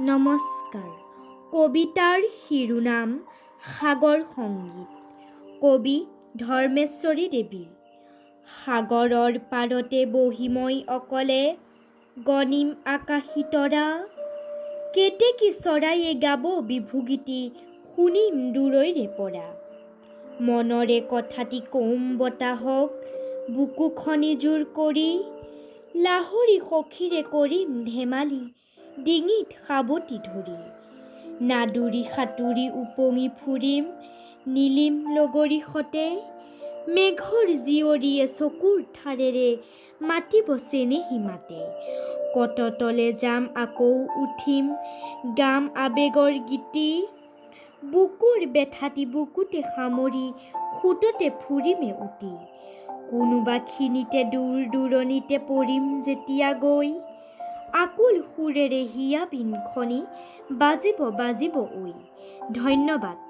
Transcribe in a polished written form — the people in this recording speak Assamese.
নমস্কাৰ। কবিতাৰ শিৰোনাম সাগৰ সংগীত। কবি ধৰ্মেশ্বৰী দেৱী। সাগৰৰ পাৰতে বহি মই অকলে গণিম আকাশী তৰা, কেতেকী চৰাইয়ে গাব বিভুগীতি শুনিম দূৰৈৰে পৰা। মনৰে কথাটি কম বতাহক বুকুখনি জোৰ কৰি, লাহৰী সখীৰে কৰিম ধেমালি ডিঙিত সাৱটি ধৰি। নাদুৰি সাঁতুৰি উপঙি ফুৰিম নীলিম লগৰী সতে, মেঘৰ জীয়ৰীয়ে চকুৰ ঠাৰেৰে মাতিব চেনেহী মাতে। কটতলে যাম আকৌ উঠিম গাম আবেগৰ গীতি, বুকুৰ বেথাটি বুকুতে সামৰি সোঁততে ফুৰিমে উটি। কোনোবা খিনিতে দূৰ দূৰণিতে পৰিম যেতিয়া গৈ, আকুল সুৰেৰে হিয়া বিনখনি বাজিব বাজিব ঐ। ধন্যবাদ।